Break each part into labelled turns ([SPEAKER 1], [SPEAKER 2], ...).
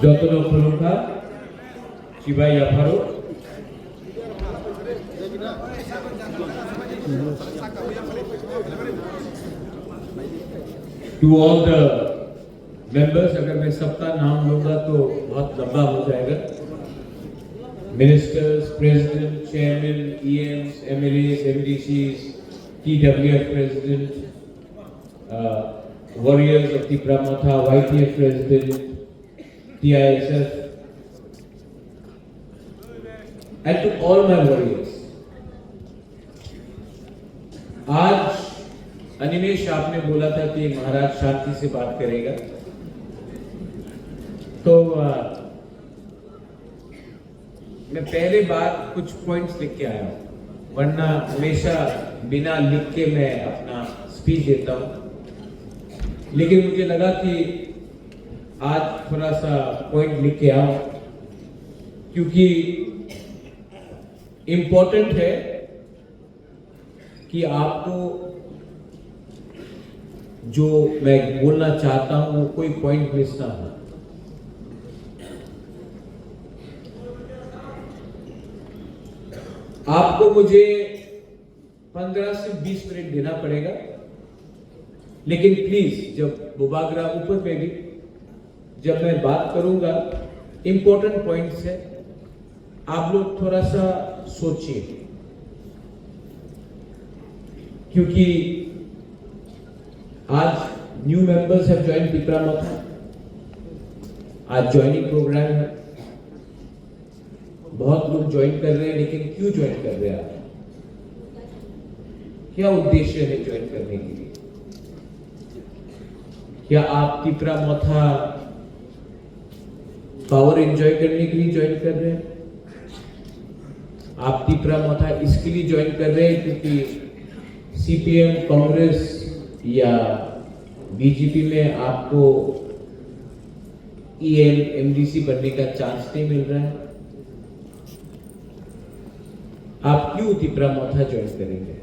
[SPEAKER 1] যতন খোলঙ্কা চিবাই আফারো to all the members, अगर मैं सबका नाम लूंगा तो बहुत लंबा हो जाएगा. Ministers, President, Chairman, EMs, MLAs, MDCs, TWF President, warriors of Tipra Motha, YTF President, TISF, and to all my warriors. आज अनिमेश आपने बोला था कि महाराज शांति से बात करेगा, तो मैं पहले बार कुछ पॉइंट्स लिख के आया हूं, वरना हमेशा बिना लिख के मैं अपना स्पीच देता हूं. लेकिन मुझे लगा कि आज थोड़ा सा पॉइंट लिख के आऊं, क्योंकि इम्पोर्टेंट है कि आपको जो मैं बोलना चाहता हूं वो कोई पॉइंट मिस ना हो. आपको मुझे 15 से 20 मिनट देना पड़ेगा, लेकिन प्लीज जब बुबागरा ऊपर पे भी जब मैं बात करूंगा, इंपॉर्टेंट पॉइंट्स है, आप लोग थोड़ा सा सोचिए, क्योंकि आज new members have join Tipra मथा. आज ज्वाइनिंग प्रोग्राम है, बहुत लोग ज्वाइन कर रहे हैं, लेकिन क्यों ज्वाइन कर रहे हैं आप? क्या उद्देश्य है ज्वाइन करने के लिए? क्या आप टिपरा मथा पावर एंजॉय करने के लिए ज्वाइन कर रहे हैं? आप टिपरा मथा इसके लिए ज्वाइन कर रहे हैं क्योंकि सीपीएम, कांग्रेस या बीजेपी में आपको ईएम, एमडीसी बनने का चांस नहीं मिल रहा है? आप क्यों टिपरा मथा ज्वाइन करेंगे?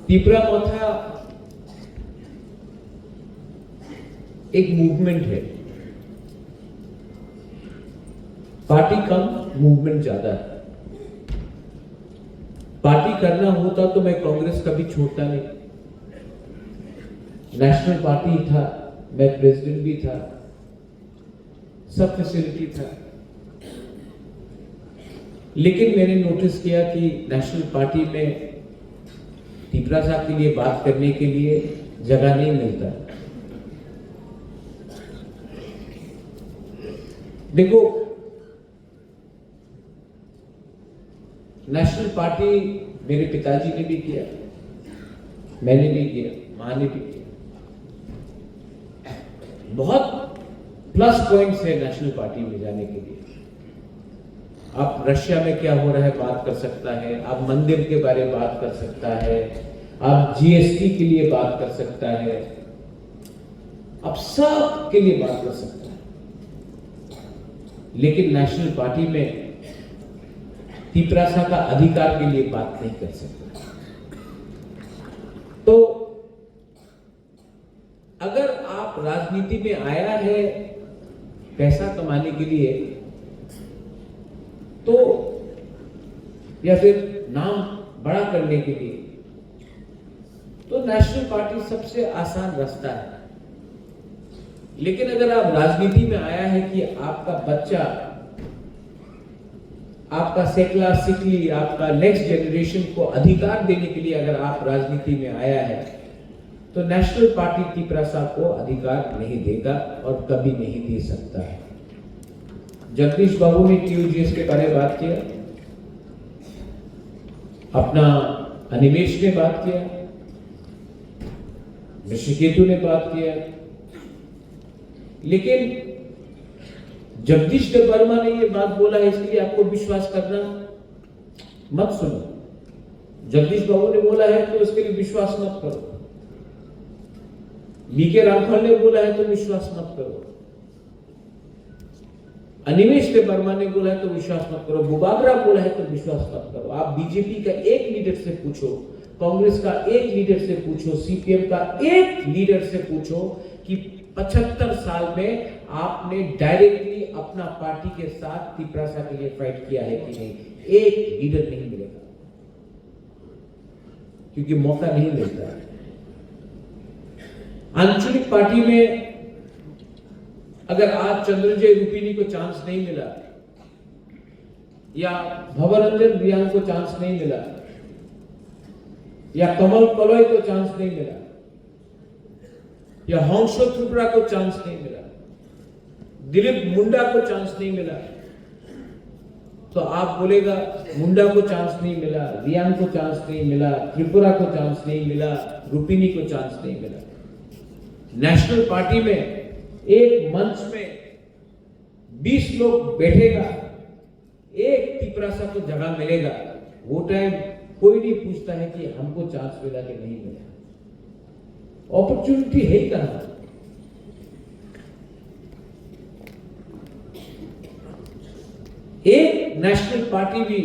[SPEAKER 1] टिपरा मथा एक मूवमेंट है, पार्टी कम, मूवमेंट ज्यादा है. पार्टी करना होता तो मैं कांग्रेस कभी छोड़ता नहीं. नेशनल पार्टी था, मैं प्रेसिडेंट भी था, सब फैसिलिटी था, लेकिन मैंने नोटिस किया कि नेशनल पार्टी में टिपरा साहब के लिए बात करने के लिए जगह नहीं मिलता. देखो, नेशनल पार्टी मेरे पिताजी ने भी किया, मैंने भी किया, मां ने भी किया. बहुत प्लस पॉइंट्स है नेशनल पार्टी में जाने के लिए. आप रशिया में क्या हो रहा है बात कर सकता है, आप मंदिर के बारे में बात कर सकता है, आप जीएसटी के लिए बात कर सकता है, आप सब के लिए बात कर सकता है. लेकिन नेशनल पार्टी में टिपरासा का अधिकार के लिए बात नहीं कर सकता. तो अगर आप राजनीति में आया है पैसा कमाने के लिए, तो या फिर नाम बड़ा करने के लिए, तो नेशनल पार्टी सबसे आसान रास्ता है. लेकिन अगर आप राजनीति में आया है कि आपका बच्चा, आपका सेकला सिकली, आपका नेक्स्ट जनरेशन को अधिकार देने के लिए अगर आप राजनीति में आया है, तो नेशनल पार्टी टिपरासा को अधिकार नहीं देगा और कभी नहीं दे सकता है. जगदीश बाबू ने टीयूजीएस के बारे में बात किया, अपना अनिमेश ने बात किया, ऋषिकेतु ने बात किया, लेकिन जगदीश वर्मा ने ये बात बोला है, इसलिए आपको विश्वास करना मत सुनो. जगदीश बाबू ने बोला है तो उसके लिए विश्वास मत करो. बीके रामफल ने बोला है तो विश्वास मत करो. अनिमेश वर्मा ने बोला है तो विश्वास मत करो. बुबागरा बोला है तो विश्वास मत करो. आप बीजेपी का एक लीडर से पूछो, कांग्रेस का एक लीडर से पूछो, सीपीएम का एक लीडर से पूछो कि 75 साल में आपने डायरेक्टली अपना पार्टी के साथ तिपरासा के लिए फाइट किया है कि नहीं? एक लीडर नहीं मिलेगा, क्योंकि मौका नहीं मिलता है। आंचलिक पार्टी में अगर आज चंद्रजय रूपिनी को चांस नहीं मिला, या भवरंजन रियांग को चांस नहीं मिला, या कमल कलोई को चांस नहीं मिला, या हंसो त्रिपुरा को चांस नहीं मिला, दिलीप मुंडा को चांस नहीं मिला, तो आप बोलेगा मुंडा को चांस नहीं मिला, रियांग को चांस नहीं मिला, त्रिपुरा को चांस नहीं मिला, रूपिनी को चांस नहीं मिला। नेशनल पार्टी में एक मंच में 20 लोग बैठेगा, एक तिपरासा को जगह मिलेगा, वो टाइम कोई नहीं पूछता है कि हमको चांस मिला कि नहीं मिला। अपॉर्चुनिटी है ही कहां? एक नेशनल पार्टी भी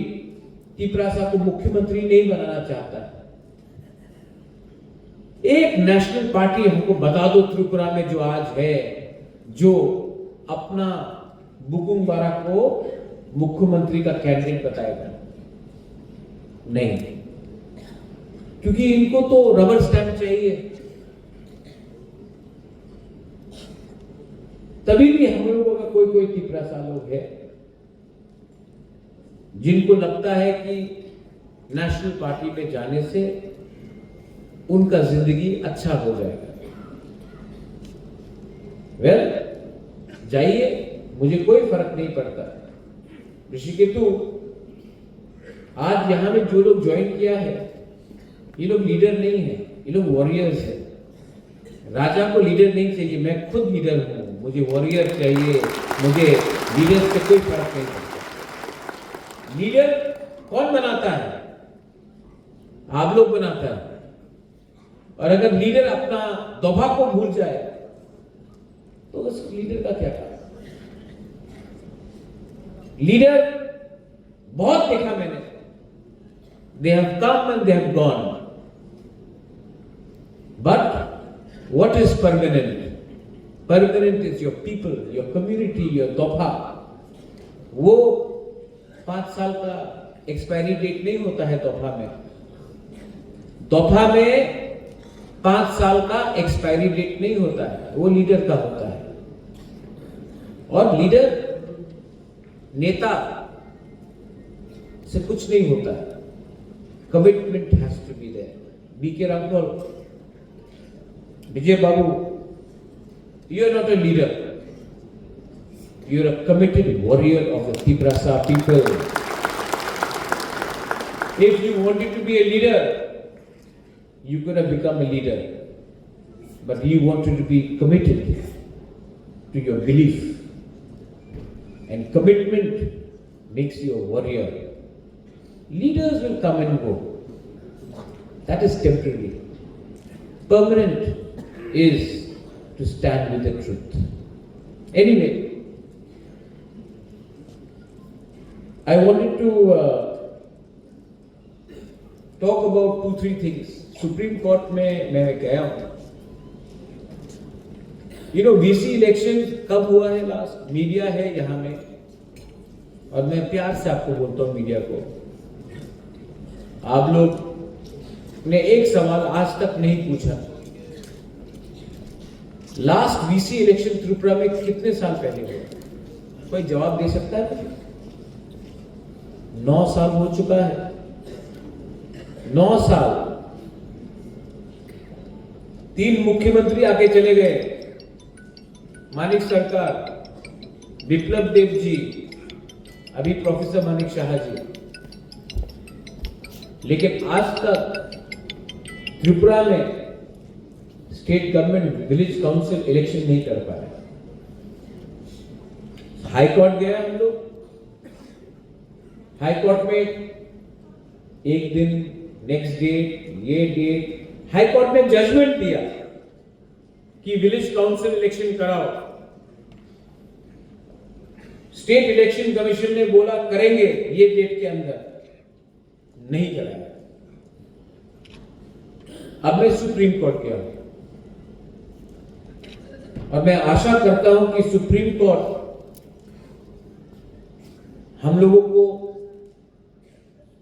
[SPEAKER 1] तिपरासा को मुख्यमंत्री नहीं बनाना चाहता है। एक नेशनल पार्टी हमको बता दो त्रिपुरा में जो आज है, जो अपना बुकुंग बारा को मुख्यमंत्री का कैंडिडेट बताएगा? नहीं, क्योंकि इनको तो रबर स्टैंप चाहिए। तभी भी हम लोगों का कोई कोई तिपरासा लोग है जिनको लगता है कि नेशनल पार्टी में जाने से उनका जिंदगी अच्छा हो जाएगा। वेल, जाइए, मुझे कोई फर्क नहीं पड़ता। ऋषिकेतु आज यहां में जो लोग ज्वाइन किया है, ये लोग लीडर नहीं है, ये लोग वॉरियर्स है। राजा को लीडर नहीं चाहिए, मैं खुद लीडर हूं, मुझे वॉरियर चाहिए, मुझे लीडर से कोई फर्क नहीं पड़ता। लीडर कौन बनाता है? आप लोग बनाता है। और अगर लीडर अपना दोभा को भूल जाए तो उस लीडर का क्या काम? लीडर बहुत देखा मैंने, they have come and they have gone, but what is permanent? Permanent is your people, your community, your दोभा। वो 5 साल का एक्सपायरी डेट नहीं होता है दोभा में। दोभा में 5 साल का एक्सपायरी डेट नहीं होता है, वो लीडर का होता है। और लीडर, नेता से कुछ नहीं होता है, commitment has to be there. BK Rampal, Vijay Babu, you are not a leader, you are a committed warrior of the Tiprasa people. If you wanted to be a leader, you could have become a leader, but you wanted to be committed to your belief, and commitment makes you a warrior. Leaders will come and go, that is temporary. Permanent is to stand with the truth. Anyway, I wanted to talk about 2-3 things. Supreme court में मैं गया हूं। VC election कब हुआ है last? Media है यहां में, और मैं प्यार से आपको बोलता हूं मीडिया को, आप लोग ने एक सवाल आज तक नहीं पूछा। लास्ट VC इलेक्शन त्रिपुरा में कितने साल पहले हुआ? कोई जवाब दे सकता है मुझे? 9 साल हो चुका है। 9 साल 3 मुख्यमंत्री आके चले गए, मानिक सरकार, विप्लव देव जी, अभी प्रोफेसर मानिक शाह जी, लेकिन आज तक त्रिपुरा में state government village council election नहीं कर पाया। हाई कोर्ट गया हम लोग, हाई कोर्ट में एक दिन, नेक्स्ट डेट, ये डेट, हाई कोर्ट ने जजमेंट दिया कि विलेज काउंसिल इलेक्शन कराओ। स्टेट इलेक्शन कमीशन ने बोला करेंगे ये डेट के अंदर, नहीं कराया। अब मैं सुप्रीम कोर्ट गया हूं, और मैं आशा करता हूं कि सुप्रीम कोर्ट हम लोगों को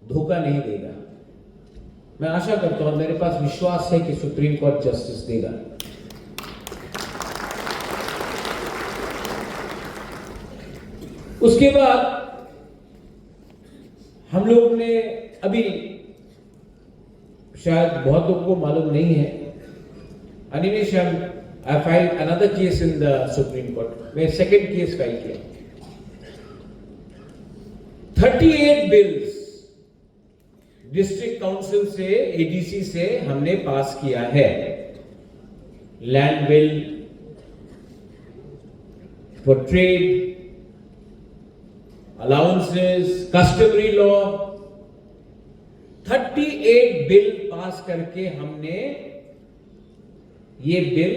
[SPEAKER 1] धोखा नहीं देगा। मैं आशा करता हूं, मेरे पास विश्वास है कि सुप्रीम कोर्ट जस्टिस देगा। उसके बाद हम लोग ने अभी, शायद बहुत लोगों को मालूम नहीं है, Animesh, I filed another case in the Supreme Court. मैं सेकेंड केस फाइल किया। 38 बिल्स डिस्ट्रिक्ट काउंसिल से, एडीसी से हमने पास किया है। Land bill, for trade, allowances, customary law, 38 bill pass करके हमने ये बिल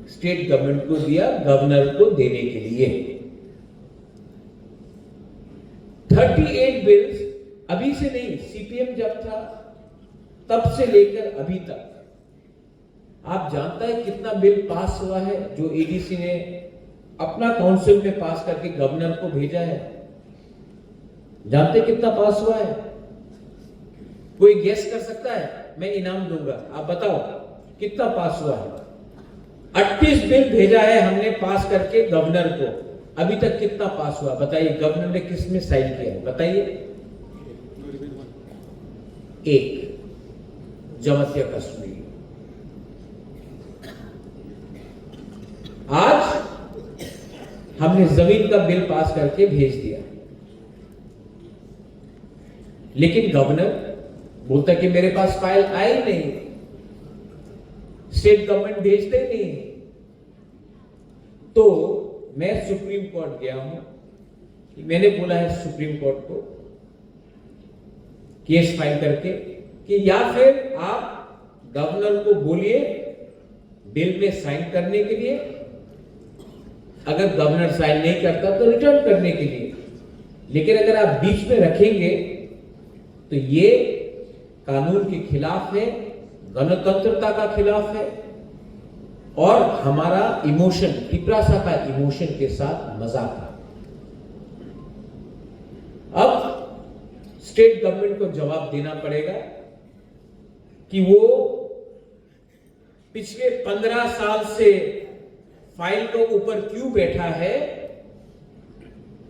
[SPEAKER 1] स्टेट गवर्नमेंट को दिया, गवर्नर को देने के लिए। 38 बिल्स अभी से नहीं, सीपीएम जब था तब से लेकर अभी तक। आप जानता है कितना बिल पास हुआ है जो एडीसी ने अपना काउंसिल में पास करके गवर्नर को भेजा है? जानते कितना पास हुआ है? कोई गेस कर सकता है? मैं इनाम दूंगा, आप बताओ कितना पास हुआ है? 38 बिल भेजा है हमने पास करके गवर्नर को, अभी तक कितना पास हुआ बताइए? गवर्नर ने किस में साइन किया बताइए? एक, जमातिया कश्मीर। आज हमने जमीन का बिल पास करके भेज दिया, लेकिन गवर्नर बोलता कि मेरे पास फाइल आई नहीं, स्टेट गवर्नमेंट भेजते नहीं। तो मैं सुप्रीम कोर्ट गया हूं, मैंने बोला है सुप्रीम कोर्ट को केस फाइल करके कि या फिर आप गवर्नर को बोलिए बिल में साइन करने के लिए, अगर गवर्नर साइन नहीं करता तो रिटर्न करने के लिए। लेकिन अगर आप बीच में रखेंगे तो ये कानून के खिलाफ है, गणतंत्रता का खिलाफ है और हमारा इमोशन, पिपरासा का इमोशन के साथ मजाक है। अब स्टेट गवर्नमेंट को जवाब देना पड़ेगा कि वो पिछले 15 साल से फाइल के ऊपर क्यों बैठा है।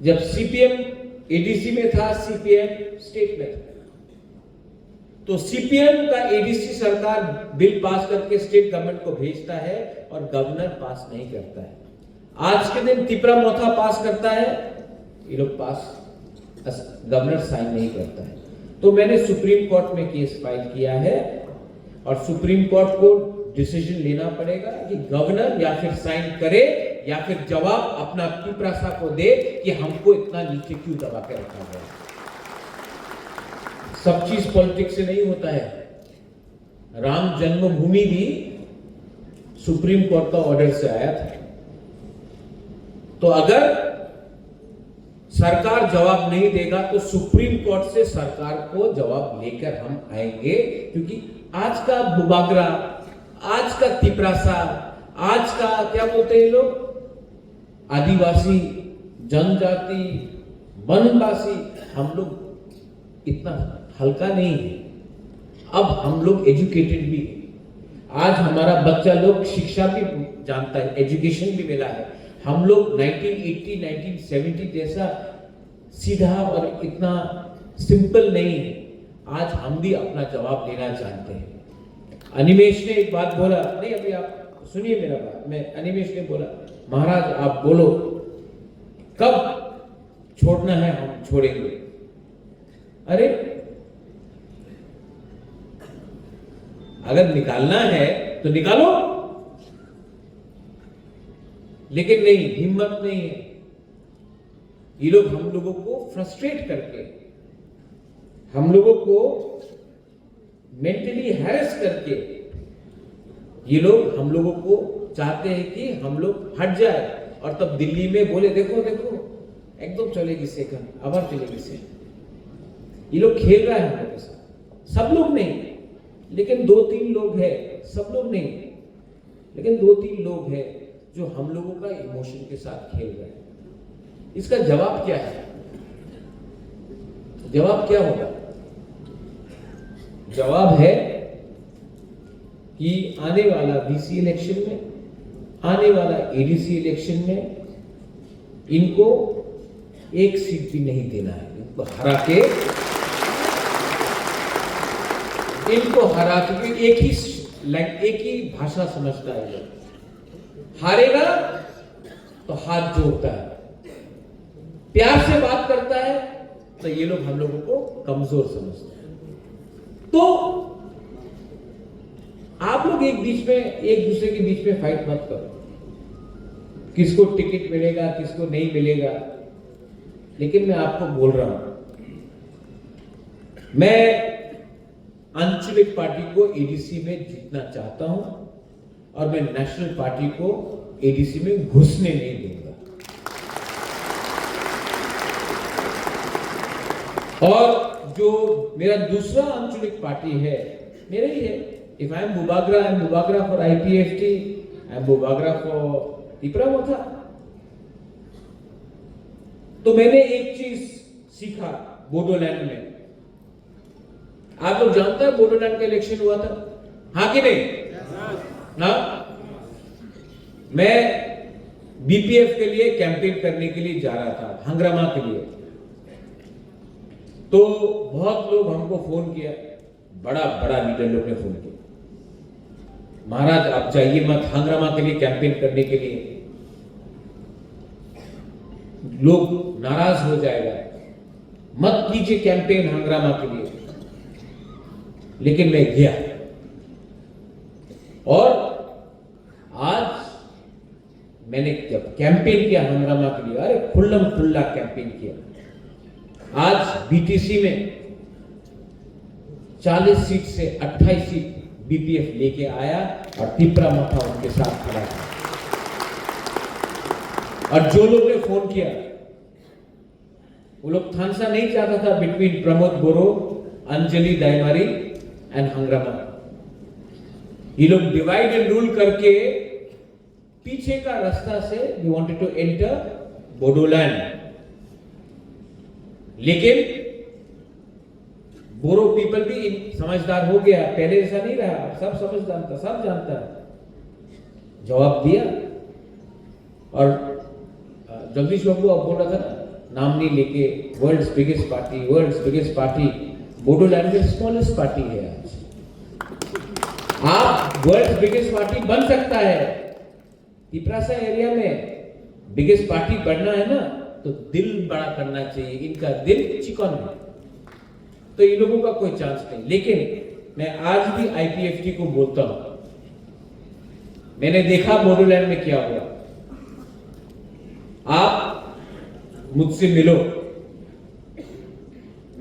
[SPEAKER 1] जब सीपीएम एडीसी में था, सीपीएम स्टेट में था, तो सीपीएम का एडीसी सरकार बिल पास करके स्टेट गवर्नमेंट को भेजता है और गवर्नर पास नहीं करता है। आज के दिन तिपरा मोथा पास करता है, ये लोग पास, गवर्नर साइन नहीं करता है। तो मैंने सुप्रीम कोर्ट में केस फाइल किया है और सुप्रीम कोर्ट को डिसीजन लेना पड़ेगा कि गवर्नर या फिर साइन करे या फिर जवाब अपना पिपरासा को दे कि हमको इतना नीचे क्यों दबा के रखा गया। सब चीज पॉलिटिक्स से नहीं होता है। राम जन्मभूमि भी सुप्रीम कोर्ट का ऑर्डर से आया था। तो अगर सरकार जवाब नहीं देगा तो सुप्रीम कोर्ट से सरकार को जवाब लेकर हम आएंगे, क्योंकि आज का बुबागरा, आज का तिपरासा, आज का क्या बोलते हैं लोग, आदिवासी, जनजाति, वनवासी, हम लोग इतना हल्का नहीं है। अब हम लोग एजुकेटेड भी, आज हमारा बच्चा लोग शिक्षा भी जानता है, एजुकेशन भी मिला है। हम लोग 1980 1970 जैसा सीधा और इतना सिंपल नहीं है। आज हम भी अपना जवाब देना जानते हैं। अनिमेश ने एक बात बोला, नहीं अभी आप सुनिए मेरा बात, मैं अनिमेश ने बोला महाराज आप बोलो कब छोड़ना है, हम छोड़ेंगे। अरे अगर निकालना है तो निकालो, लेकिन नहीं, हिम्मत नहीं है। ये लोग हम लोगों को फ्रस्ट्रेट करके, हम लोगों को मेंटली हैरेस करके, ये लोग हम लोगों को चाहते हैं कि हम लोग हट जाए और तब दिल्ली में बोले देखो देखो एकदम चलेगी सेकंड, आवर चलेगी सेकंड। ये लोग खेल रहा है हम लोग के साथ। सब लोग नहीं, लेकिन 2-3 लोग हैं, सब लोग नहीं, लेकिन 2-3 लोग हैं जो हम लोगों का इमोशन के साथ खेल रहे हैं। इसका जवाब क्या है? जवाब क्या होगा? जवाब है कि आने वाला बीसी इलेक्शन में, आने वाला एडीसी इलेक्शन में इनको एक सीट भी नहीं देना है। इनको हरा के एक ही भाषा समझता है। हारेगा तो हाथ जोड़ता है, प्यार से बात करता है तो ये लोग हम लोगों को कमजोर समझते हैं। तो आप लोग एक दूसरे के बीच में फाइट मत करो, किसको टिकट मिलेगा किसको नहीं मिलेगा। लेकिन मैं आपको बोल रहा हूं, मैं आंचलिक पार्टी को एडीसी में जीतना चाहता हूं और मैं नेशनल पार्टी को एडीसी में घुसने नहीं दूंगा। और जो मेरा दूसरा आंचलिक पार्टी है, मेरा ही है। If I am Bubagra for IPFT, I am Bubagra for Tipra Motha. तो मैंने एक चीज सीखा बोडोलैंड में। आप लोग जानते हैं बोडोलैंड का इलेक्शन हुआ था, हाँ कि नहीं? ना, मैं BPF के लिए कैंपेन करने के लिए जा रहा था, हंग्रामा के लिए। तो बहुत लोग हमको फोन किया, बड़ा लीडर लोग ने फोन किया, महाराज आप जाइए मत हंग्रामा के लिए कैंपेन करने के लिए, लोग नाराज हो जाएगा, मत कीजिए कैंपेन हंग्रामा के लिए। लेकिन मैं गया और आज मैंने जब कैंपेन किया हंग्रामा के लिए, अरे खुल्लम खुल्ला कैंपेन किया। आज BTC में 40 सीट से 28 सीट BPF लेके आया और तिपरामोथा उनके साथ खड़ा था। और जो लोग ने फोन किया वो लोग थानसा नहीं चाहता था बिटवीन प्रमोद बोरो, अंजलि दायमारी एंड हंग्रामा। ये लोग डिवाइड एंड रूल करके पीछे का रास्ता से we wanted to enter Bodoland. लेकिन बोरो पीपल भी समझदार हो गया, पहले ऐसा नहीं रहा, सब समझदार था, सब जानता है। जवाब दिया और जगदीश बाबू आप बोल रहा था ना, नाम नहीं लेके, वर्ल्ड्स बिगेस्ट पार्टी, बोडोलैंड में स्मॉलेस्ट पार्टी है। आज आप वर्ल्ड्स बिगेस्ट पार्टी बन सकता है। तिपरासा एरिया में बिगेस्ट पार्टी बनना है ना तो दिल बड़ा करना चाहिए। इनका दिल चिकन है, तो इन लोगों का कोई चांस नहीं। लेकिन मैं आज भी IPFT को बोलता हूं, मैंने देखा बोडोलैंड में क्या हुआ। आप मुझसे मिलो,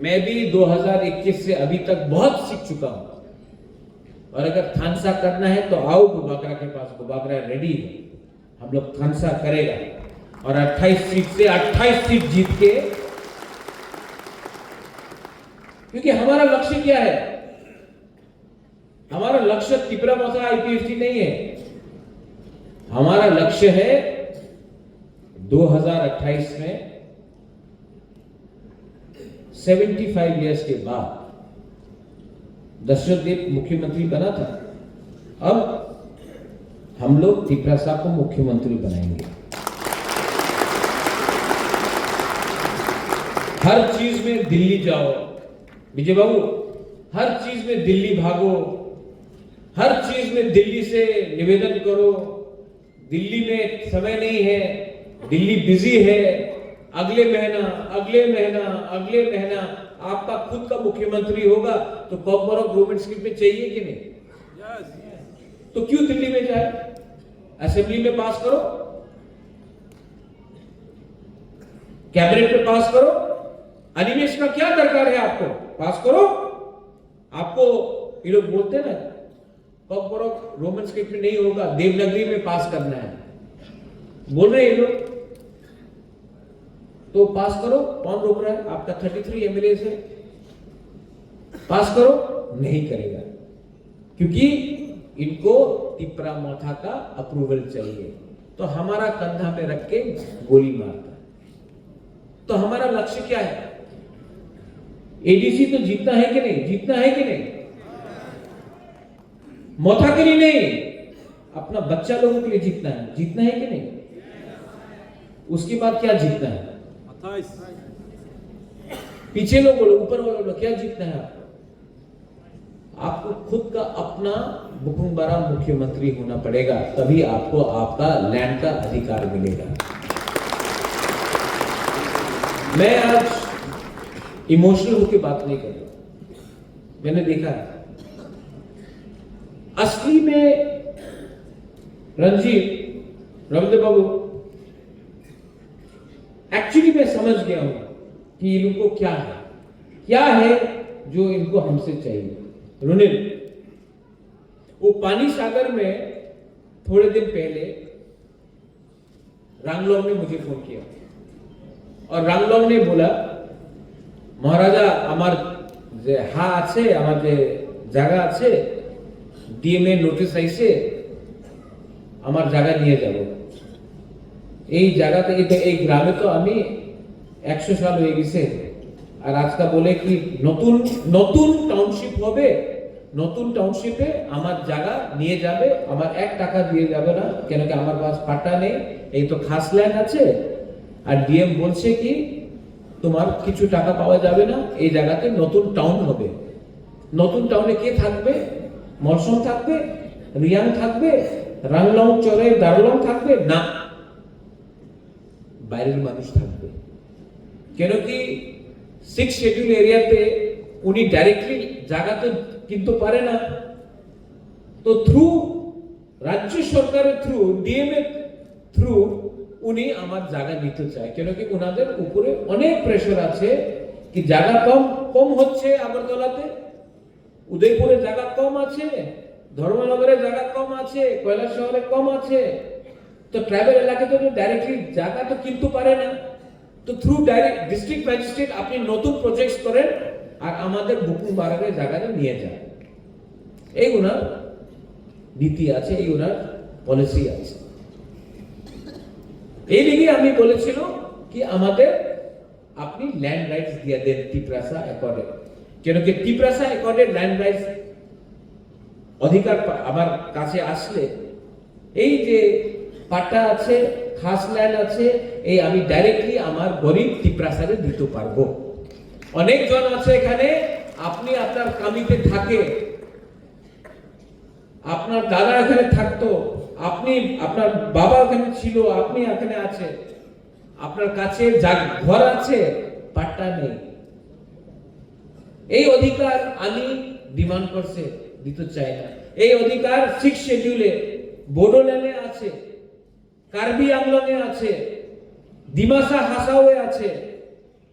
[SPEAKER 1] मैं भी 2021 से अभी तक बहुत सीख चुका हूं। और अगर थानसा करना है तो आओ बुबागरा के पास, बुबागरा रेडी है, हम लोग थानसा करेगा और 28 सीट से 28 सीट जीत के, क्योंकि हमारा लक्ष्य क्या है? हमारा लक्ष्य तिपरामोथा IPFT नहीं है। हमारा लक्ष्य है 2028 में 75 इयर्स के बाद दशरथ देव मुख्यमंत्री बना था, अब हम लोग तिपरासा को मुख्यमंत्री बनाएंगे। हर चीज में दिल्ली जाओ विजय बाबू, हर चीज में दिल्ली भागो, हर चीज में दिल्ली से निवेदन करो, दिल्ली में समय नहीं है, दिल्ली बिजी है, अगले महीना आपका खुद का मुख्यमंत्री होगा तो कॉर्पोरेट गवर्नमेंट स्कीम में चाहिए कि नहीं? तो क्यों दिल्ली में जाए? असेंबली में पास करो, कैबिनेट में पास करो, अधिवेशन का क्या दरकार है? आपको पास करो। आपको ये लोग बोलते हैं ना कॉर्पोरेट रोमन स्क्रिप्ट में नहीं होगा, देवनागरी में पास करना है, बोल रहे हैं ये लोग, तो पास करो। कौन रोक रहा है? आपका 33 MLA है, पास करो। नहीं करेगा क्योंकि इनको तिपरामोथा का अप्रूवल चाहिए। तो हमारा कंधा में रख के गोली मारता है। तो हमारा लक्ष्य क्या है? एडीसी तो जीतना है कि नहीं? जीतना है कि नहीं? मौथा के लिए नहीं, अपना बच्चा लोगों के लिए जीतना है। जीतना है कि नहीं? उसके बाद क्या जीतना है? पीछे लोग बोलो, ऊपर बोलो, क्या जीतना है आपको? आपको खुद का अपना बुकुमबारा मुख्यमंत्री होना पड़ेगा, तभी आपको आपका लैंड का अधिकार मिलेगा। मैं आज इमोशनल होकर बात नहीं कर रहा। मैंने देखा असली में रंजीत रविंद्र बाबू, एक्चुअली मैं समझ गया हूं कि इनको क्या है जो इनको हमसे चाहिए। रुनिल, वो पानी सागर में थोड़े दिन पहले रांगलोंग ने मुझे फोन किया और रांगलोंग ने बोला, महाराजा আমার যে হা আছে, আমার যে জায়গা আছে, ডিএমএ নোটিশ আইছে, আমার জায়গা নিয়ে যাব। এই জায়গাতে এই গ্রামে তো আমি 100 সাল হয়ে গেছে, আর আজকে বলে কি নতুন নতুন টাউনশিপ হবে, নতুন টাউনশিপে আমার জায়গা নিয়ে যাবে, আমার 1 টাকা দিয়ে যাবে না, কেন কি আমার পাস পাটা নেই, এই তো খাস ল্যান্ড আছে। আর ডিএম বলছে কি তোমার কিছু টাকা পাওয়া যাবে না, এই জায়গাতে নতুন টাউন হবে। নতুন টাউনে কে থাকবে? মরসম থাকবে, রিয়াং থাকবে, রাংলং চরে দারুলং থাকবে না, বাইরের মানুষ থাকবে। কেন কি 6 শিডিউল এরিয়াতে উনি ডাইরেক্টলি জায়গা তো কিনতে পারে না, তো থ্রু রাজ্য সরকারের থ্রু ডিএমএ থ্রু উনি আমার জায়গা নিতে চায়। কেন কি ওনাদের উপরে অনেক প্রেশার আছে কি জায়গা কম হচ্ছে, আগরতলাতে উদয়পুরে জায়গা কম আছে, ধর্মনগরে জায়গা কম আছে, কৈলাস শহরে কম আছে, তো ট্রাইবাল এলাকাতে তো ডাইরেক্টলি জায়গা তো কিনতে পারে না। তো থ্রু ডাইরেক্ট ডিস্ট্রিক্ট ম্যাজিস্ট্রেট আপনি নতুন প্রজেক্ট করেন আর আমাদের বুকুমবাড়ারে জায়গাটা নিয়ে যান। এই ওনার নীতি আছে, এই ওনার পলিসি আছে। এই দিকে আমি বলেছিল কি আমাদের আপনি ল্যান্ড রাইটস দিয়ে দেন টিপ্রাসা অ্যাকর্ডে। কেন কি টিপ্রাসা অ্যাকর্ডে ল্যান্ড রাইটস অধিকার আমার কাছে আসলে এই যে পাট্টা আছে, খাস ল্যান্ড আছে, এই আমি ডাইরেক্টলি আমার গরিব টিপ্রাসারে দিতে পারবো। অনেকজন আছে এখানে, আপনি আপনার কামিতে থাকে, আপনার দাদা এখানে থাকতো, আপনি আপনার বাবা এখানে ছিল, আপনি এখানে আছে, আপনার কাছে ঘর আছে, পাট্টা নেই। এই অধিকার আমি ডিমান্ড করছে, দিতে চাই না। এই অধিকার 6 শিডিউলে বোডোল্যান্ডে আছে, কার্বি আংলংয়ে আছে, ডিমাসা হাসাওয়ে আছে,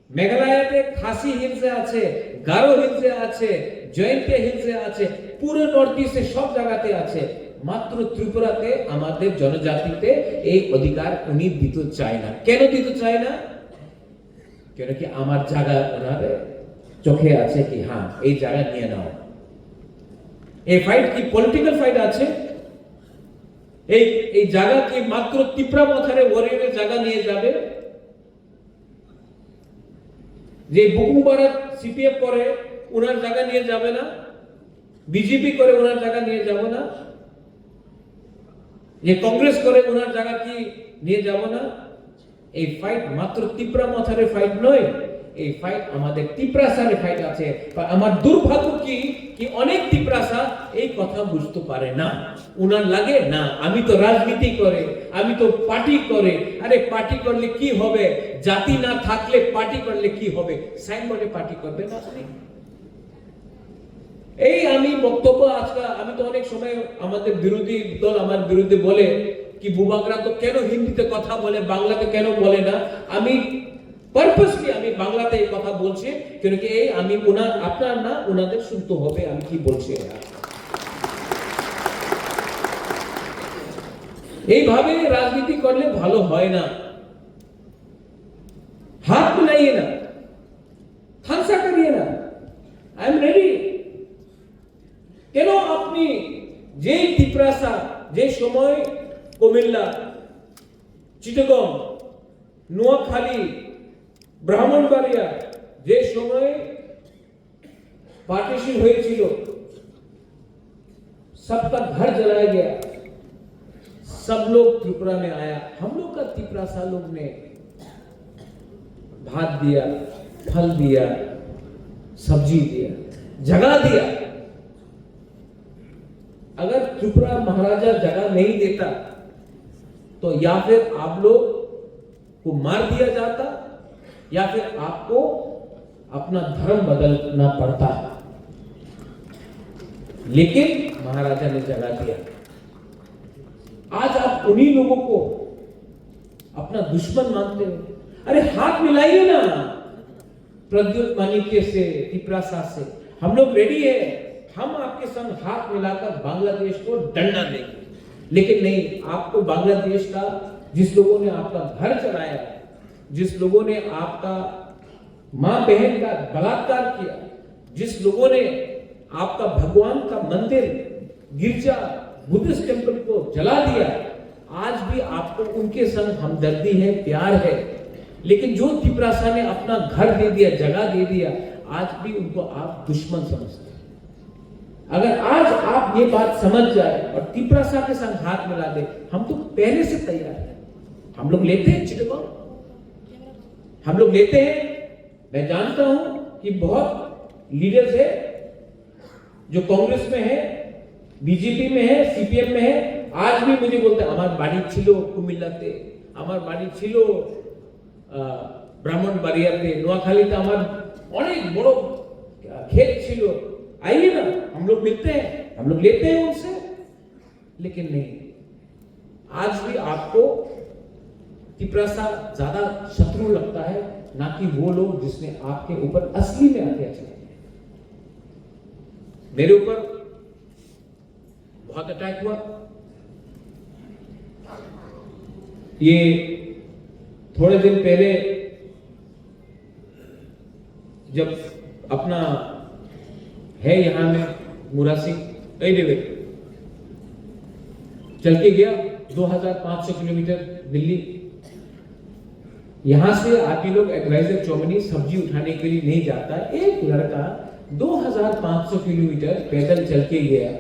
[SPEAKER 1] মেঘালয়তে খাসি হিলসে আছে, গারো হিলসে আছে, জয়ন্তে হিলসে আছে, পুরো নর্থ ইস্টে সব জায়গাতে আছে। মাত্র ত্রিপুরাতে আমাদের জনজাতিতে এই অধিকার উনি দিতে চায় না। কেন দিতে চায় না? কেন কি আমার জায়গা ওনার চোখে আছে কি হ্যাঁ এই জায়গা নিয়ে নাও। এই ফাইট কি পলিটিক্যাল ফাইট আছে? এই জায়গা কি মাত্র ত্রিপুরা মথারে ওরিয়রের জায়গা নিয়ে যাবে? যে বুকুমবাড়া সিপিএফ করে ওনার জায়গা নিয়ে যাবে না, বিজেপি করে ওনার জায়গা নিয়ে যাব না, যে কংগ্রেস করে ওনার জায়গা কি নিয়ে যাব না। এই ফাইট মাত্র ত্রিপুরা মথারে ফাইট নয়, এই ফাইট আমাদের ত্রিপুরাসারে ফাইট আছে। আমার দুর্ভাগ্য কি অনেক ত্রিপুরাসা এই কথা বুঝতে পারে না। উনার লাগে না আমি তো রাজনীতি করে, আমি তো পার্টি করে। আরে পার্টি করলে কি হবে? জাতি না থাকলে পার্টি করলে কি হবে? সাইনবোর্ডে পার্টি করবে না আপনি। এই আমি বক্তব্য আজকে আমি তো অনেক সময় আমাদের বিরোধী দল আমার বিরুদ্ধে বলে কি বুবাগরা তো কেন হিন্দিতে কথা বলে, বাংলাতে কেন বলে না। আমি পারপাসলি আমি বাংলাতে এই কথা বলছি, কেন কি এই আমি আপনার না ওনাদের শুনতে হবে আমি কি বলছি। এইভাবে রাজনীতি করলে ভালো হয় না। হাত মিলাইয়ে না, থামসা করিয়ে না। I am ready. কেন আপনি যে ত্রিপুরাসা যে সময় কুমিল্লা চিটাগং, নোয়াখালী, ব্রাহ্মণবাড়িয়া যে সময়ে पार्टीशन হয়েছিল, सबका घर जलाया गया, सब लोग त्रिपुरा में आया। हम लोग का तिपरासा लोग ने भात दिया, फल दिया, सब्जी दिया, जगह दिया। अगर त्रिपुरा महाराजा जगह नहीं देता तो या फिर आप लोग को मार दिया जाता या फिर आपको अपना धर्म बदलना पड़ता। लेकिन महाराजा ने जगह दिया। आज आप उन्हीं लोगों को अपना दुश्मन मानते हो। अरे हाथ मिलाइए ना प्रद्युत मानिक्य से, तिपरासा से। हम लोग रेडी है, हम आपके संग हाथ मिलाकर बांग्लादेश को डंडा देंगे। लेकिन नहीं, आपको बांग्लादेश का, जिस लोगों ने आपका घर चलाया, जिस लोगों ने आपका मां बहन का बलात्कार किया, जिस लोगों ने आपका भगवान का मंदिर, गिरजा, बुद्धिस्ट टेंपल को जला दिया, आज भी आपको उनके संग हमदर्दी है, प्यार है। लेकिन जो तिपरासा ने अपना घर दे दिया, जगह दे दिया, आज भी उनको आप दुश्मन समझते हैं। अगर आज आप ये बात समझ जाए और तिपरासा के संग हाथ मिला दे, हम तो पहले से तैयार हैं। हम लोग लेते हैं चिटगोंग, हम लोग लेते हैं। मैं जानता हूं कि बहुत लीडर्स है जो कांग्रेस में है, बीजेपी में है, सीपीएम में है, आज भी मुझे बोलते हैं हमार बाड़ी छिलो कुमिल्लाते, हमार बाड़ी छिलो ब्राह्मणबाड़ियाते, নোয়াখালীতে আমার অনেক বড় खेत छिलो, आइए ना, हम लोग मिलते हैं, हम लोग लेते हैं उनसे। लेकिन नहीं, आज भी आपको तिपरासा ज्यादा शत्रु लगता है, ना कि वो लोग जिसने आपके ऊपर असली में अत्याचार किया। मेरे ऊपर बहुत अटैक हुआ। ये थोड़े दिन पहले जब अपना है यहां में मुरासी चल के गया 2500 किलोमीटर दिल्ली। यहां से आप ही लोग एडवाइजर चौमनी सब्जी उठाने के लिए नहीं जाता। एक लड़का 2500 किलोमीटर पैदल चल के गया।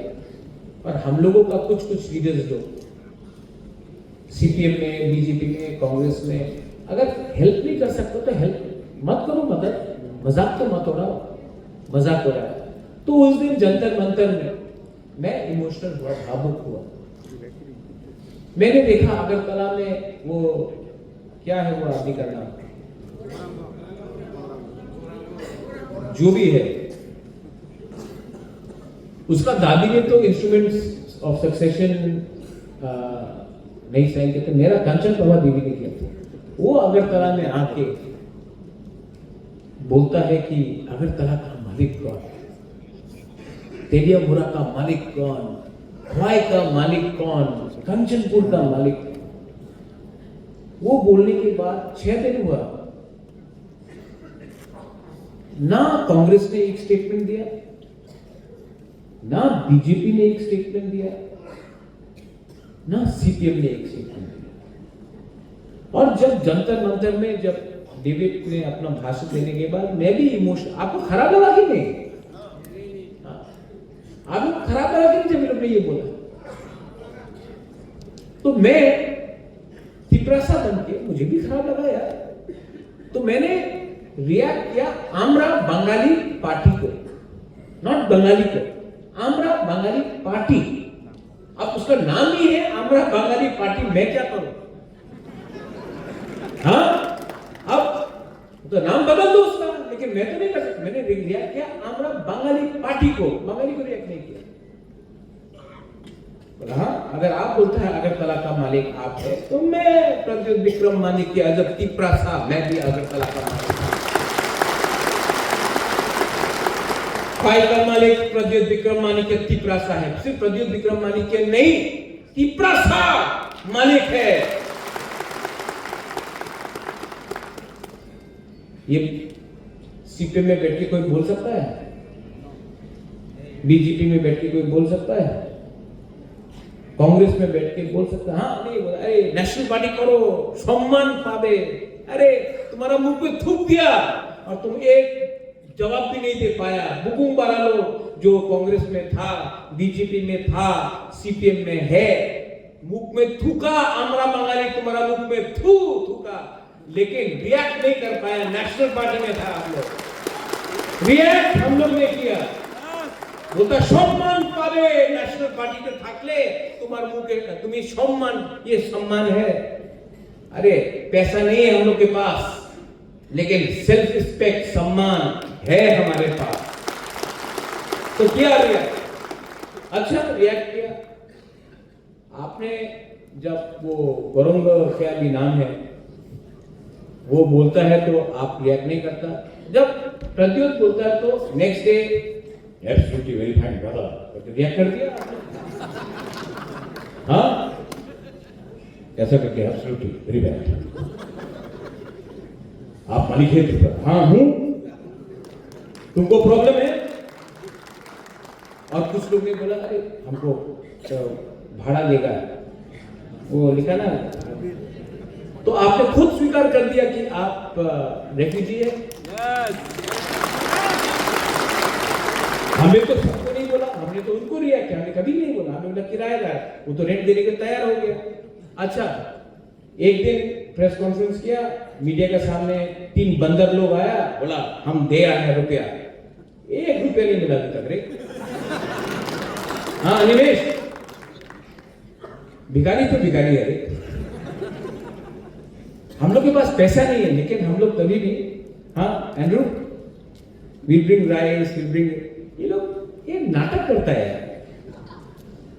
[SPEAKER 1] और हम लोगों का कुछ लीडर्स लोग सीपीएम में, बीजेपी में, कांग्रेस में, अगर हेल्प नहीं कर सकते तो हेल्प मत करो, मदद, मजाक तो मत उड़ाओ, मजाक उड़ाओ। तो उस दिन जंतर मंतर में मैं इमोशनल हुआ, भावुक हुआ। मैंने देखा अगरतला में वो क्या है वो आदमी का नाम, जो भी है, उसका दादी ने तो इंस्ट्रूमेंट्स ऑफ सक्सेशन नहीं साइन किया, मेरा कांचन प्रभा देवी ने किया था। वो अगरतला में आके बोलता है कि अगरतला का मालिक कौन, तेलियामुरा का मालिक कौन, हवाई का मालिक कौन, कंचनपुर का मालिक। वो बोलने के बाद 6 दिन हुआ, ना कांग्रेस ने एक स्टेटमेंट दिया, ना बीजेपी ने एक स्टेटमेंट दिया, ना सीपीएम ने एक स्टेटमेंट दिया। और जब जंतर मंतर में जब डेविड ने अपना भाषण देने के बाद मैं भी इमोशनल, आपको खराब लगा कि नहीं? आपको खराब लगा कि नहीं जब लोग ने ये बोला? तो मैं तिपरासा बन के मुझे भी खराब लगा यार। तो मैंने रिएक्ट किया आमरा बंगाली पार्टी को, नॉट बंगाली को, आमरा बंगाली पार्टी। अब उसका नाम ही है आमरा बंगाली पार्टी, मैं क्या करूं? हाँ, अब तो नाम बदल दो उसका, लेकिन मैं तो नहीं कर सकता। मैंने रिएक्ट किया आमरा बंगाली पार्टी को, बंगाली को रिएक्ट नहीं किया। हाँ, अगर आप बोलते हैं अगरतला का मालिक आप है, तो मैं प्रद्युत विक्रम मानिक्य एज तिपरासा, मैं भी अगरतला का मालिक। फाइल का मालिक प्रद्युत विक्रम मानिक्य तिपरासा है। सिर्फ प्रद्युत विक्रम मानिक्य नहीं, तिपरासा मालिक है। ये सीपीएम में बैठ के कोई बोल सकता है? बीजेपी में बैठ के कोई बोल सकता है? कांग्रेस में बैठ के बोल सकता हाँ नहीं बोला, अरे नेशनल पार्टी करो सम्मान पावे, अरे तुम्हारा मुंह पे थूक दिया और तुम एक जवाब भी नहीं दे पाया। बुकुम बारालो जो कांग्रेस में था, बीजेपी में था, सीपीएम में है, मुख में थूका, आमरा बंगाली तुम्हारा मुख में थूका, लेकिन रिएक्ट नहीं कर पाया। नेशनल पार्टी में था हम लोग, रिएक्ट हम लोग ने किया। बोलता सम्मान पावे, नेशनल पार्टी के थाकले तुम्हारे मुंह के तुम्हें सम्मान, ये सम्मान है। अरे पैसा नहीं है हम लोग के पास, लेकिन सेल्फ रिस्पेक्ट सम्मान है हमारे पास। तो क्या रिएक्ट, अच्छा रिएक्ट किया आपने। जब वो गौरंग क्या भी नाम है वो बोलता है तो आप रिएक्ट नहीं करता। जब प्रद्योत बोलता है तो next day absolutely very fine brother react कर दिया आपने। हाँ कैसा करके एब्सोल्युटली वेरी बैड, आप मालिक है त्रिपुरा? हाँ हूं, तुमको प्रॉब्लम है? और कुछ लोग ने बोला अरे हमको भाड़ा देगा, वो लिखा ना, तो आपने खुद स्वीकार कर दिया कि आप रेफ्यूजी है। हमें तो सबको नहीं बोला, हमने तो उनको रिएक्ट किया, हमने कभी नहीं बोला, हमें बोला किराएदार, वो तो रेंट देने के तैयार हो गया। अच्छा एक दिन प्रेस कॉन्फ्रेंस किया, मीडिया के सामने 3 बंदर लोग आया, बोला हम दे रहे हैं रुपया, 1 रुपया नहीं मिला अभी तक रे। हाँ निवेश भिखारी तो भिखारी है रे, हम लोग के पास पैसा नहीं है, लेकिन हम लोग कभी भी हाँ Andrew will bring rice, will bring, ये लोग ये नाटक करता है,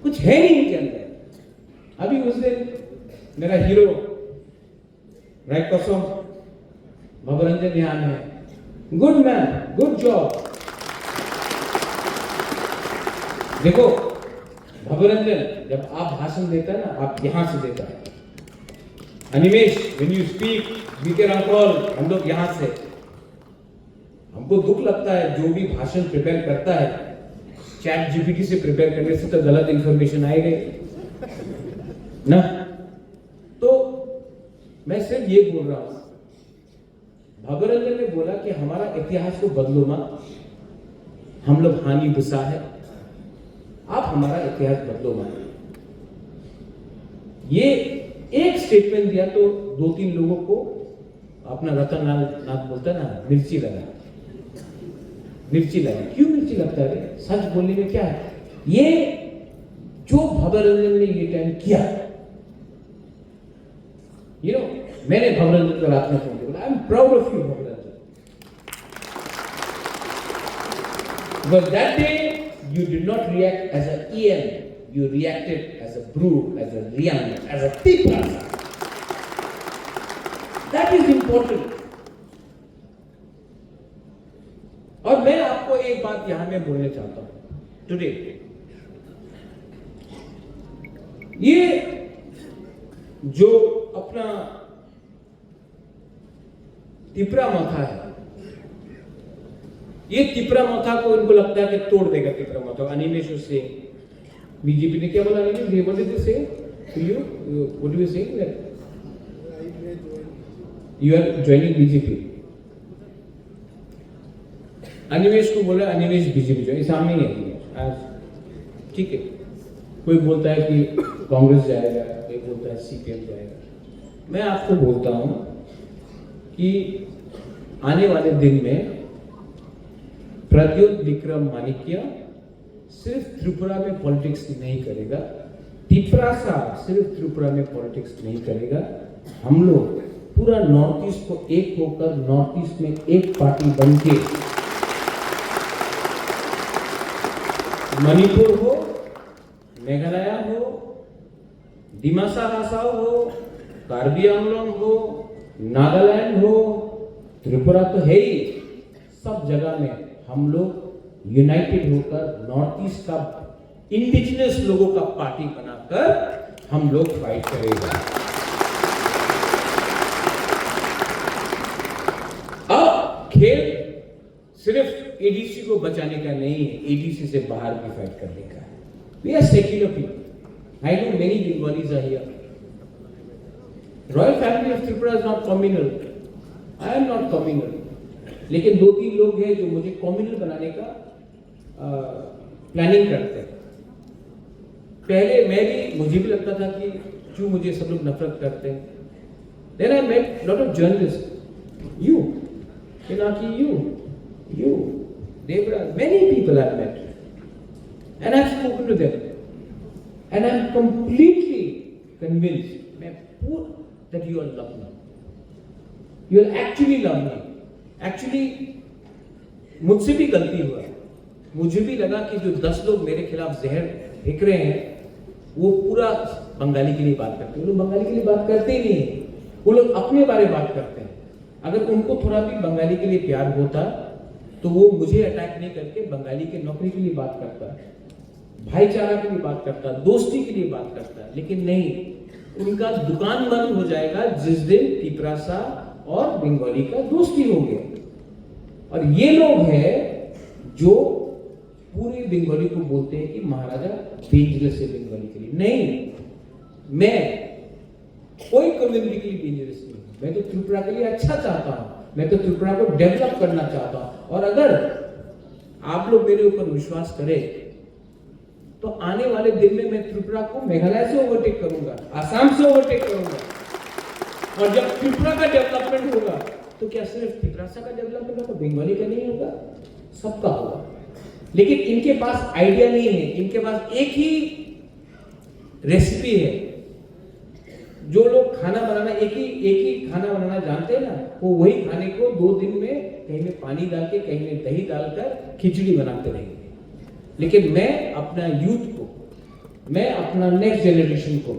[SPEAKER 1] कुछ है नहीं इनके अंदर। अभी उस दिन मेरा हीरो राइट कसम भवरंजन यहाँ है, गुड मैन, गुड जॉब। देखो भवरंजन जब आप भाषण देता है ना, आप यहां से देता है। Animesh when you speak we can call, हम लोग यहां से, हमको दुख लगता है जो भी भाषण प्रिपेयर करता है चैट जीपीटी से प्रिपेयर करने से तो गलत इंफॉर्मेशन आएगी ना। तो मैं सिर्फ ये बोल रहा हूं, भवरंजन ने बोला कि हमारा इतिहास को बदलो मत, हम लोग हानि बुसा है, आप हमारा इतिहास बदलो मत। ये एक स्टेटमेंट दिया तो 2-3 लोगों को अपना रतन लाल नाथ बोलता है ना, मिर्ची लगा, मिर्ची लगा। क्यों मिर्ची लगता है? सच बोलने में क्या है? ये जो भवरंजन ने ये टाइम किया, यू नो, मैंने भवरंजन को रात में फोन किया, I am proud of you Bhabaranjan, but that day you did not react as an EM, you reacted as a brute, as a Riyan, as a Tipra. That is important. और मैं आपको एक बात यहां में बोलना चाहता हूं टुडे, ये जो अपना तिपरा माथा है, ये तिपरा माथा को इनको लगता है कि तोड़ देगा तिपरा माथा। अनिमेश से बीजेपी ने क्या बोला? Animesh what did they say to you? What do you say that you are joining BJP? Animesh को बोला अनिमेश बीजेपी जो सामने ही है आज, ठीक है। कोई बोलता है कि कांग्रेस जाएगा, कोई बोलता है सीपीएम जाएगा। मैं आपको बोलता हूं कि आने वाले दिन में प्रद्योत विक्रम माणिक्य सिर्फ त्रिपुरा में पॉलिटिक्स नहीं करेगा, तिपरा सा सिर्फ त्रिपुरा में पॉलिटिक्स नहीं करेगा। हम लोग पूरा नॉर्थ ईस्ट को एक होकर नॉर्थ ईस्ट में एक पार्टी बनके, मणिपुर हो, मेघालय हो, डिमासा हासाओ हो, कार्बी आंगलोंग हो, नागालैंड हो, त्रिपुरा तो है ही, सब जगह में हम लोग यूनाइटेड होकर नॉर्थ ईस्ट का इंडिजिनस लोगों का पार्टी बनाकर हम लोग फाइट करेंगे। अब खेल सिर्फ एडीसी को बचाने का नहीं है, एडीसी से बाहर भी फाइट करने का है। We are secular people, I know many Bengalis are here. Royal family of Tripura is not communal. I am not communal. लेकिन 2-3 लोग हैं जो मुझे कम्युनल बनाने का प्लानिंग करते हैं। पहले मुझे भी लगता था कि क्यों मुझे सब लोग नफरत करते हैं। Then I met lot of journalists. You, Pinaki, you, Devraj, many people I've met, and I've spoken to them, and I'm completely convinced that you all love me. You all actually love me. Actually, मुझसे भी गलती हुआ। मुझे भी लगा कि जो 10 लोग मेरे खिलाफ जहर फेंक रहे हैं, वो पूरा बंगाली के लिए बात करते हैं। वो लोग बंगाली के लिए बात करते ही नहीं, वो लोग अपने बारे में बात करते हैं। अगर उनको थोड़ा भी बंगाली के लिए प्यार होता तो वो मुझे अटैक नहीं करके बंगाली के नौकरी के लिए बात करता, भाईचारा के लिए बात करता, दोस्ती के लिए बात करता। लेकिन नहीं, उनका दुकान बंद हो जाएगा जिस दिन तिपरासा और बंगाली का दोस्ती हो गया। और ये लोग हैं जो पूरे बंगाली को बोलते हैं कि महाराजा डेंजरस है बंगाली के लिए। नहीं, मैं कोई कम्युनिटी के लिए डेंजरस नहीं। मैं तो त्रिपुरा के लिए अच्छा चाहता हूं, मैं तो त्रिपुरा को डेवलप करना चाहता हूं। और अगर आप लोग मेरे ऊपर विश्वास करें तो आने वाले दिन में मैं त्रिपुरा को मेघालय से ओवरटेक करूंगा, आसाम से ओवरटेक करूंगा। और जब त्रिपुरा का डेवलपमेंट होगा तो क्या सिर्फ त्रिपुरासा का डेवलपमेंट होगा, बंगाली का नहीं होगा, सबका होगा। लेकिन इनके पास आइडिया नहीं है, इनके पास एक ही रेसिपी है। जो लोग खाना बनाना एक ही खाना बनाना जानते हैं ना, वो वही खाने को 2 दिन में कहीं में पानी डाल के कहीं में दही डालकर खिचड़ी बनाते रहेंगे। लेकिन मैं अपना यूथ को, मैं अपना नेक्स्ट जनरेशन को,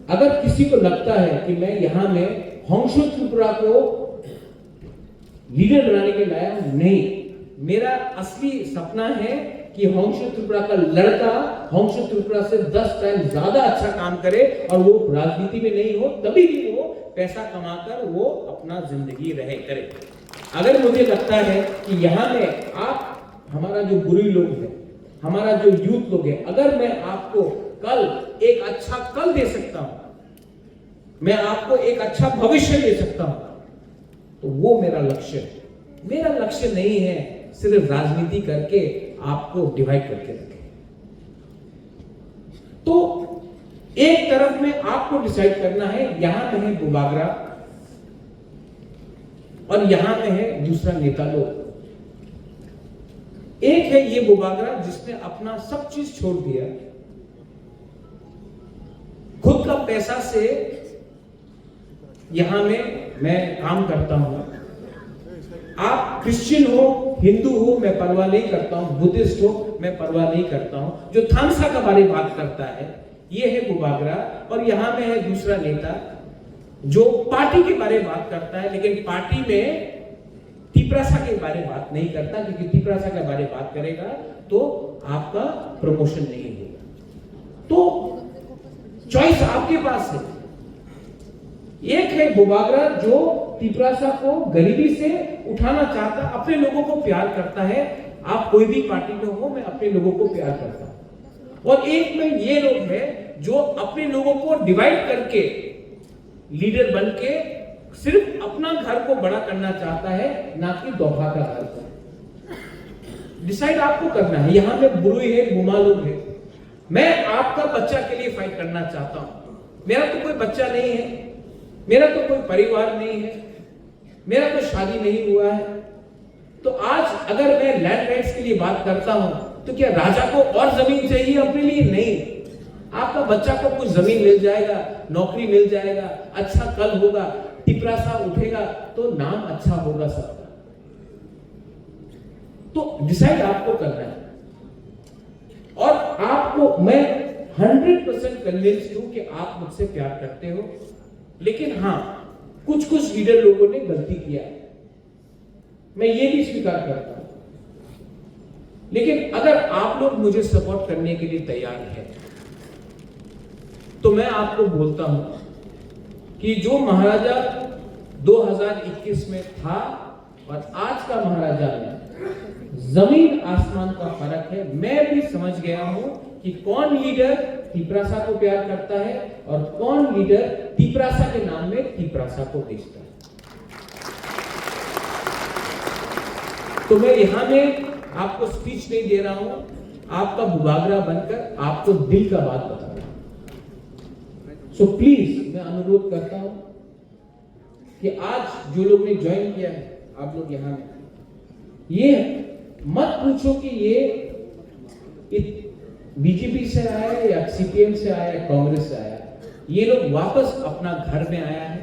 [SPEAKER 1] अगर किसी को लगता है कि मैं यहां में होंशो त्रिपुरा को लीडर बनाने के लाया हूं, नहीं। मेरा असली सपना है कि होंशो त्रिपुरा का लड़का होंशो त्रिपुरा से 10 टाइम ज्यादा अच्छा काम करे, और वो राजनीति में नहीं हो, तभी भी वो पैसा कमाकर वो अपना जिंदगी रहे करे। अगर मुझे लगता है कि यहाँ में आप, हमारा जो बुरी लोग हैं, हमारा जो यूथ लोग हैं, अगर मैं आपको कल एक अच्छा कल दे सकता हूं, मैं आपको एक अच्छा भविष्य दे सकता हूं, तो वो मेरा लक्ष्य है। मेरा लक्ष्य नहीं है सिर्फ राजनीति करके आपको डिवाइड करके रखें। तो एक तरफ में आपको डिसाइड करना है, यहां में है बुबागरा और यहां में है दूसरा नेता लोग। एक है ये बुबागरा जिसने अपना सब चीज छोड़ दिया, खुद का पैसा से यहां में मैं काम करता हूं। आप क्रिश्चियन हो, हिंदू हो, मैं परवाह नहीं करता हूं, बुद्धिस्ट हो, मैं परवाह नहीं करता हूं। जो थानसा के बारे में बात करता है, ये है बुबागरा। और यहां में है दूसरा नेता जो पार्टी के बारे में बात करता है, लेकिन पार्टी में तिपरासा के बारे में बात नहीं करता, क्योंकि तिपरासा के बारे में बात करेगा तो आपका प्रमोशन नहीं होगा। तो चॉइस आपके पास है। एक है बुबागरा जो तिपरासा को गरीबी से उठाना चाहता, अपने लोगों को प्यार करता है। आप कोई भी पार्टी में हो, मैं अपने लोगों को प्यार करता हूं। और एक में ये लोग हैं जो अपने लोगों को डिवाइड करके लीडर बन के सिर्फ अपना घर को बड़ा करना चाहता है, ना कि दोहा का घर को। डिसाइड आपको करना है। यहां में बुरुई है, बुमा लोग है। मैं आपका बच्चा के लिए फाइट करना चाहता हूं। मेरा तो कोई बच्चा नहीं है, मेरा तो कोई परिवार नहीं है, मेरा तो शादी नहीं हुआ है। तो आज अगर मैं लैंड राइट्स के लिए बात करता हूं, तो क्या राजा को और जमीन चाहिए अपने लिए? नहीं। आपका बच्चा को कुछ जमीन मिल जाएगा, नौकरी मिल जाएगा, अच्छा कल होगा, तिपरासा उठेगा तो नाम अच्छा होगा सबका। तो डिसाइड आपको करना है। और आपको मैं 100% कन्विंस्ड हूं कि आप मुझसे प्यार करते हो। लेकिन हां, कुछ लीडर लोगों ने गलती किया, मैं ये भी स्वीकार करता हूं। लेकिन अगर आप लोग मुझे सपोर्ट करने के लिए तैयार हैं, तो मैं आपको बोलता हूं कि जो महाराजा 2021 में था और आज का महाराजा में जमीन आसमान का फर्क है। मैं भी समझ गया हूं कि कौन लीडर तिपरासा को प्यार करता है और कौन लीडर तिपरासा के नाम में तिपरासा को बेचता है। तो मैं यहां में आपको स्पीच नहीं दे रहा हूं, आपका बुबागरा बनकर आपको दिल का बात बता रहा हूं। सो प्लीज मैं अनुरोध करता हूं कि आज जो लोग ने ज्वाइन किया है, आप लोग यहां में, ये मत पूछो कि ये बीजेपी से आया है या सीपीएम से आया है, कांग्रेस से आया है। ये लोग वापस अपना घर में आया है,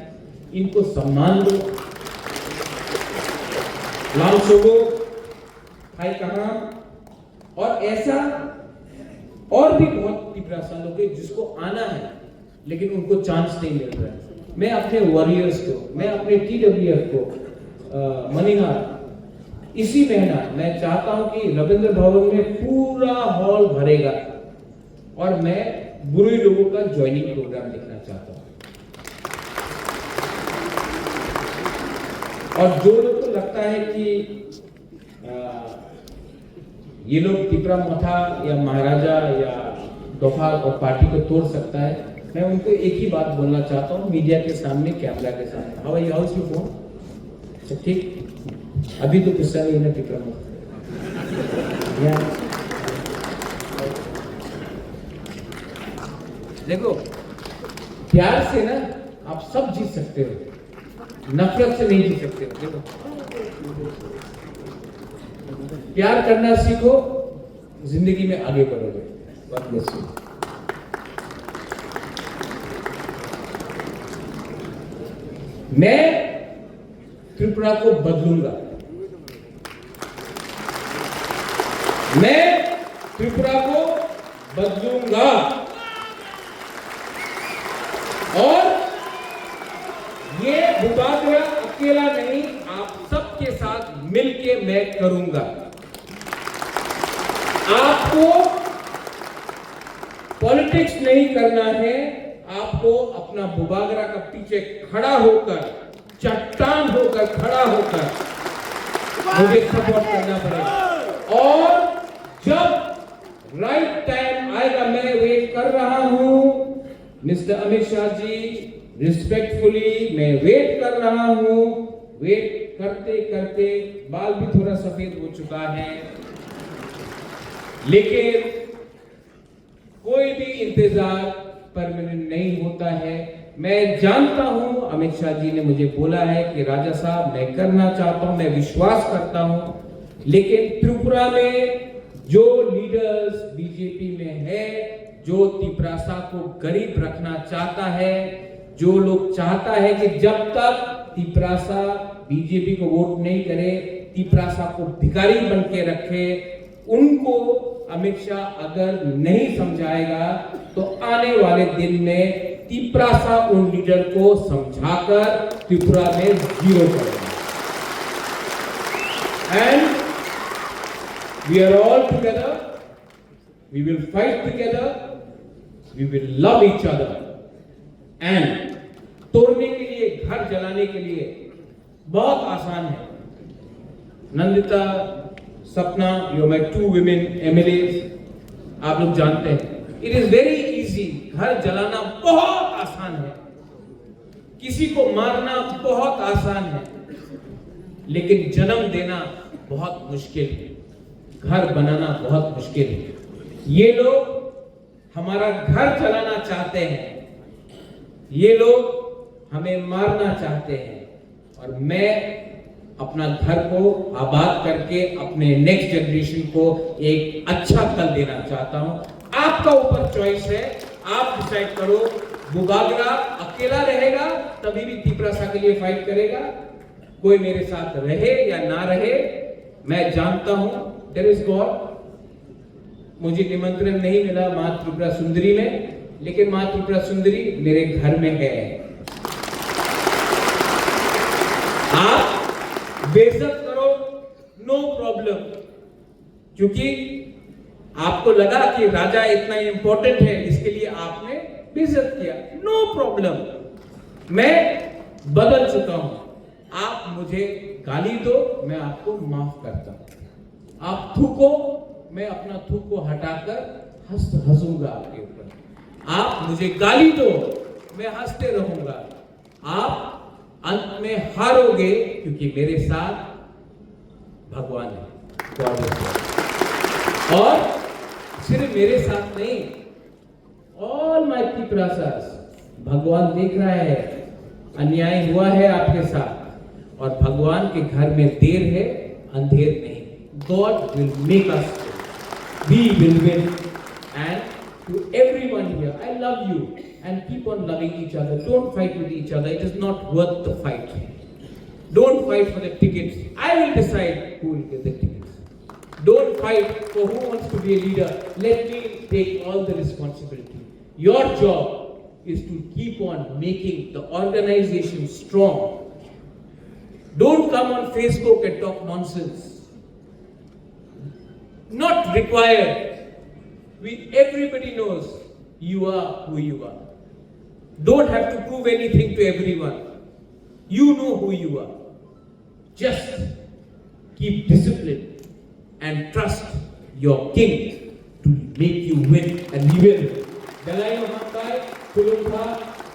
[SPEAKER 1] इनको सम्मान दो। लाल सोगो भाई कहां, और ऐसा और भी बहुत तिपरासा लोग हैं जिसको आना है लेकिन उनको चांस नहीं मिल रहा है। मैं अपने वॉरियर्स को, मैं अपने TWF को, मणिहार, इसी महीना मैं चाहता हूं कि रविंद्र भवन में पूरा हॉल भरेगा और मैं बुरे लोगों का ज्वाइनिंग प्रोग्राम देखना चाहता हूं। और जो लोग को लगता है कि ये लोग तिपरा मथा या महाराजा या दफा और पार्टी को तोड़ सकता है, मैं उनको एक ही बात बोलना चाहता हूं मीडिया के सामने, कैमरा के सामने। हाँ भाई, हाउ यू फोन? अच्छा ठीक, अभी तो गुस्सा नहीं है तिपरा मथा। देखो, प्यार से ना आप सब जीत सकते हो, नफरत से नहीं जीत सकते हो। देखो, प्यार करना सीखो, जिंदगी में आगे बढ़ोगे। God bless you। मैं त्रिपुरा को बदलूंगा, मैं त्रिपुरा को बदलूंगा और ये बुबागरा अकेला नहीं, आप सबके साथ मिलके मैं करूंगा। आपको पॉलिटिक्स नहीं करना है, आपको अपना बुबागरा का पीछे खड़ा होकर, चट्टान होकर खड़ा होकर मुझे सपोर्ट करना पड़ेगा। और जब राइट टाइम आएगा, मैं वेट कर रहा हूं मिस्टर अमित शाह जी, रिस्पेक्टफुली मैं वेट कर रहा हूं। वेट करते करते बाल भी थोड़ा सफेद हो चुका है, लेकिन कोई भी इंतजार परमानेंट नहीं होता है। मैं जानता हूं, अमित शाह जी ने मुझे बोला है कि राजा साहब मैं करना चाहता हूं, मैं विश्वास करता हूं, लेकिन त्रिपुरा में जो लीडर्स बीजेपी में है, जो तिपरासा को गरीब रखना चाहता है, जो लोग चाहता है कि जब तक तिपरासा बीजेपी को वोट नहीं करे, तिपरासा को भिखारी बन के रखे, उनको अमित शाह अगर नहीं समझाएगा तो आने वाले दिन में तिपरासा उन लीडर को समझाकर त्रिपुरा में जीरो करेगा। And we are all together, we will fight together, we will love each other. And तोड़ने के लिए, घर जलाने के लिए बहुत आसान है। नंदिता, सपना, यू माय 2 women MLAs, आप लोग जानते हैं, इट इज वेरी इजी। घर जलाना बहुत आसान है, किसी को मारना बहुत आसान है, लेकिन जन्म देना बहुत मुश्किल है, घर बनाना बहुत मुश्किल है। ये लोग हमारा घर जलाना चाहते हैं, ये लोग हमें मारना चाहते हैं, और मैं अपना घर को आबाद करके अपने नेक्स्ट जनरेशन को एक अच्छा कल देना चाहता हूं। आपका ऊपर चॉइस है, आप डिसाइड करो। बुबागरा अकेला रहेगा तभी भी तिपरासा के लिए फाइट करेगा, कोई मेरे साथ रहे या ना रहे, मैं जानता हूं देयर इज गॉड। मुझे निमंत्रण नहीं मिला मां त्रिपुरा सुंदरी में, लेकिन मां त्रिपुरा सुंदरी मेरे घर में है। आप बेइज्जत करो, नो प्रॉब्लम, क्योंकि आपको लगा कि राजा इतना इंपॉर्टेंट है, इसके लिए आपने बेइज्जत किया, नो प्रॉब्लम। मैं बदल चुका हूं, आप मुझे गाली दो, मैं आपको माफ करता हूं। आप थूको, मैं अपना थूक को हटाकर हंसूंगा आपके ऊपर। आप मुझे गाली दो, मैं हंसते रहूंगा। आप अंत में हारोगे, क्योंकि मेरे साथ भगवान है, गॉड है। और सिर्फ मेरे साथ नहीं, ऑल माय पिपरासास, भगवान देख रहा है अन्याय हुआ है आपके साथ, और भगवान के घर में देर है, अंधेर नहीं। God will make us, we will win. And to everyone here, I love you and keep on loving each other. Don't fight with each other. It is not worth the fight. Don't fight for the tickets. I will decide who will get the tickets. Don't fight for who wants to be a leader. Let me take all the responsibility. Your job is to keep on making the organization strong. Don't come on Facebook and talk nonsense. Not required. Everybody knows you are who you are. Don't have to prove anything to everyone. You know who you are. Just keep discipline and trust your king to make you win, and he will. Dalai Mahamkai, Kulumpa,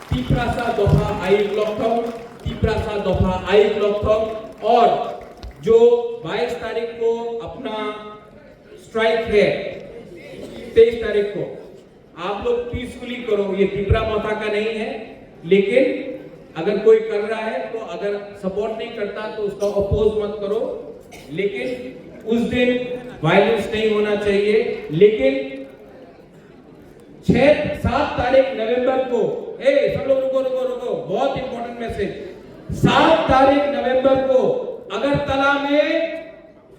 [SPEAKER 1] Tiprasa Doha Aik Lokthong, Tiprasa Doha Aik Lokthong, और जो 22 तारीख को अपना strike है, 23 तारीख को आप लोग पीसफुली करो। ये तिपरा माता का नहीं है, लेकिन अगर कोई कर रहा है तो अगर सपोर्ट नहीं करता तो उसका अपोज मत करो। लेकिन उस दिन वायलेंस नहीं होना चाहिए। लेकिन 7 तारीख नवंबर को, सब लोग रुको, बहुत इंपॉर्टेंट मैसेज। 7 तारीख नवंबर को अगरतला में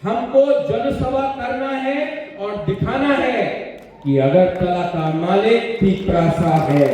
[SPEAKER 1] हमको जनसभा करना है और दिखाना है कि अगरतला का मालिक तिपरासा है।